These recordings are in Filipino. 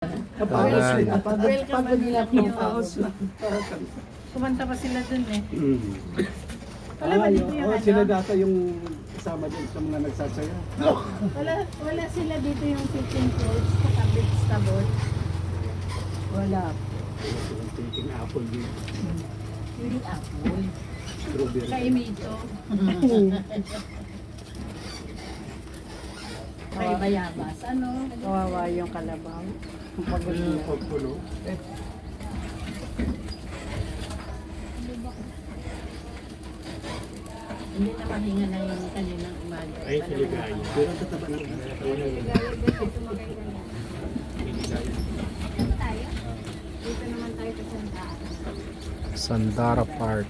Alright. Pagod nila po. Kumanta pa sila dun eh. Wala ba Ay, dito yung ano? sila data yung kasama din sa mga nagsasaya. Wala sila dito yung fishing fruits, kakabit sa boat. Wala. Silang thinking apple din. Hindi apple. Strawberry. Kaimito. Kay bayabas. Ano? Kawawa yung kalabaw. Pagod nila. Pagpuno. Hindi na mahinga na yung kanilang umaga. Ay, siligay. Pero ang tataba ng Dito naman tayo sa Santa Ana. Sandara Park.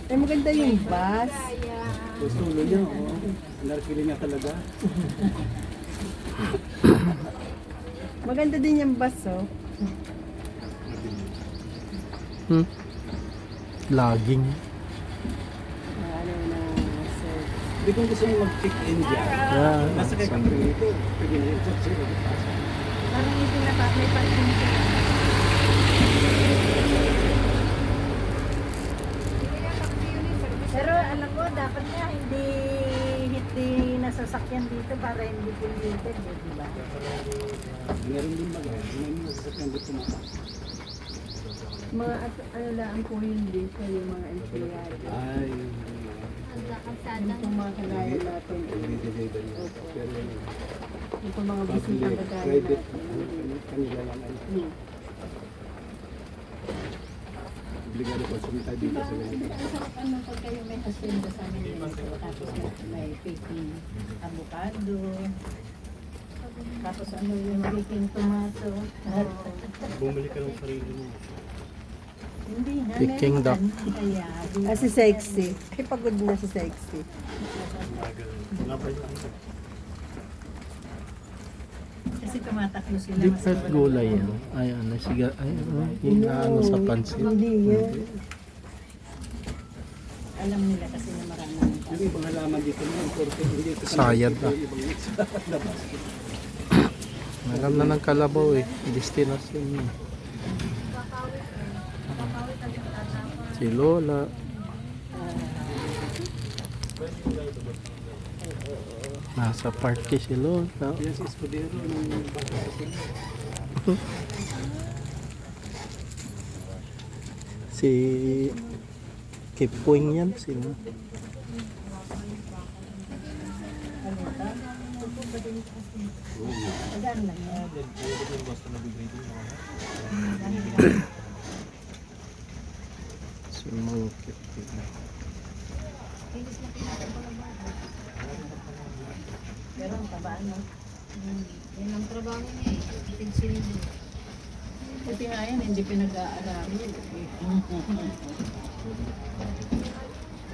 Ay, maganda yung bus. gusto niya. Narkili niya talaga. Maganda din yung bus, oh. Laging. Ano na, sir. Hindi kung gusto mo mag-check-in dyan. Yeah. Nasa kay kami dito. Pwede na yung chat sila. Parang hindi na pa, may parking sila. Pero alam ko, dapat nga hindi nasasakyan dito para hindi polluted, eh, di ba? Meron din bagay. May mga sasakyan dito mga. Mga ano lang po yun dito, yung mga empleyado. Ay. Yung pong mga kagaya natin. Bibigay ba yun? Pero Yung pong mga bisitang public, kagaya private, natin. kanila lang ay Hmm. obligado pa sumita dito sa ganito. Ang sarap ano pag kayo may hacienda sa amin dito, tapos may picking avocado, tapos ano yung picking tomato. Bumili ka ng sarili mo. Hindi na, Picking duck. Kaya, Ah, si Sexy. Ay, pagod na si Sexy. Bagal. Nabay lang. kasi tumatakbo sila. Deep mas fried wala. gulay yan. Ay, ano, siga, ay, yung ano sa pansit. Hindi yan. Alam nila kasi na maraming Yung ibang halaman dito naman, porque hindi ito Sayad na. Yung ibang sa labas. Alam na ng kalabaw eh. Destination yun. Si Lola. Nasa party si Lola. Yan si Escudero ng bata sa sila. Si Kipuing yan. Sino? Tagaan lang yan. Si Mang Kipuing. Pero ang tabaan mo. Yan ang trabaho niya eh. Tigsilin. Buti nga yan, hindi pinag-aaralan.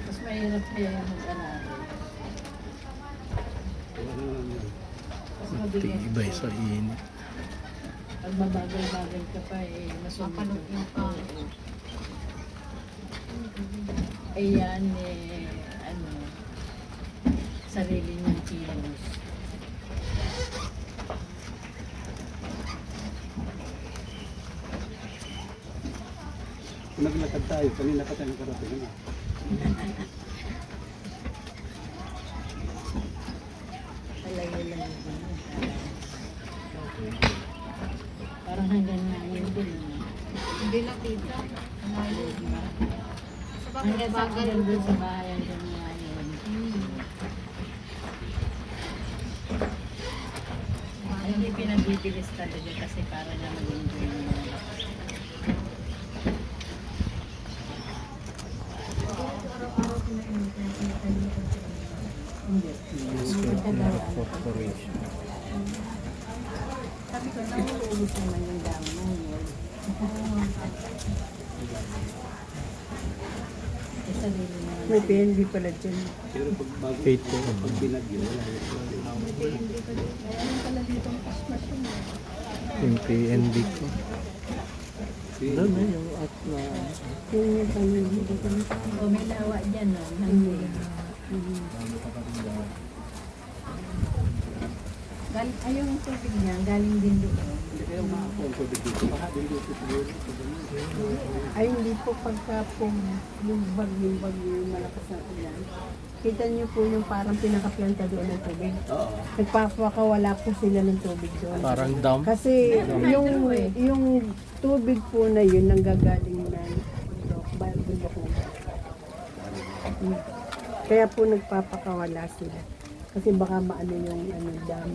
Mas mahirap kaya yung mag-aaralan. Mas mabigat. Tibay sa init. Pag mabagal-bagal ka pa eh, masunod ka. Ayan eh, ano, sarili niyang kilos. Kung naglakad tayo, kanina pa tayo nakarating na. Alayo lang yun. Parang hanggang namin din. Hindi na tita. Hanggang sa hanggang doon sa bahay hanggang ngayon. Hindi pinagbibilis talaga kasi para na maging Corporation. sabi ko na uubos naman yung damo ng yun. Sarili na. May PNB pala dyan. Pero pag bago, Ito. pag binagyo, wala yun. Yung PNB ko. Si- Doon na yung at na. Yun yung pamilya dito. O may lawa dyan, no? Hindi. Ay, yung tubig niya, galing din doon. Hindi kayo makakuha ang tubig dito. Baka din dito siguro. Ay, hindi po pagka po yung bagyo yung malakas na ulan. Kita niyo po yung parang pinakaplanta doon ng tubig. Oo. Nagpapakawala po sila ng tubig doon. Parang dam. Kasi yung tubig po na yun nanggagaling na bundok na. Kaya po nagpapakawala sila. Kasi baka maano yung dam.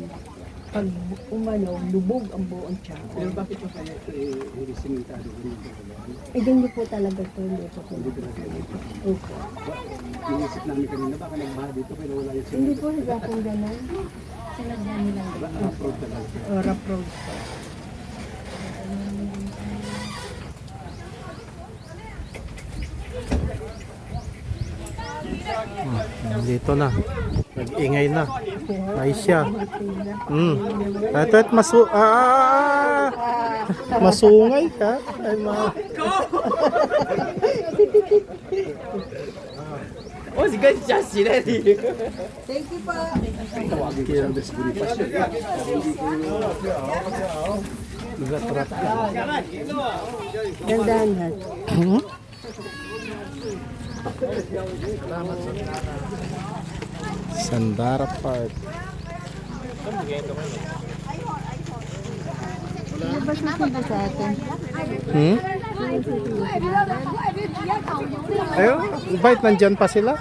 Pag umano, lubog ang buong tiyan. Pero bakit yung kaya hindi simentado din dito? Eh, ganyan po talaga ito. Hindi po po. Opo. Inisip namin kanina baka nagbaha dito pero wala yung Hindi simento. po higa pong ganun. Sinadya nilang Diba? Road talaga. O, rough road po. Dito na. Nag-ingay na. Ay siya. Ito masungay ka. Ay ma. Thank you po. Tawagin ko siyang desburipas yun. Rat-rat. Gandaan hat. Hmm? Sandara Park. Ano ba susunod sa atin? Hmm? Ayun, bait nandyan pa sila.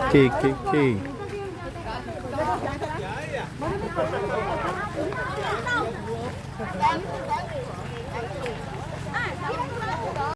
KKK.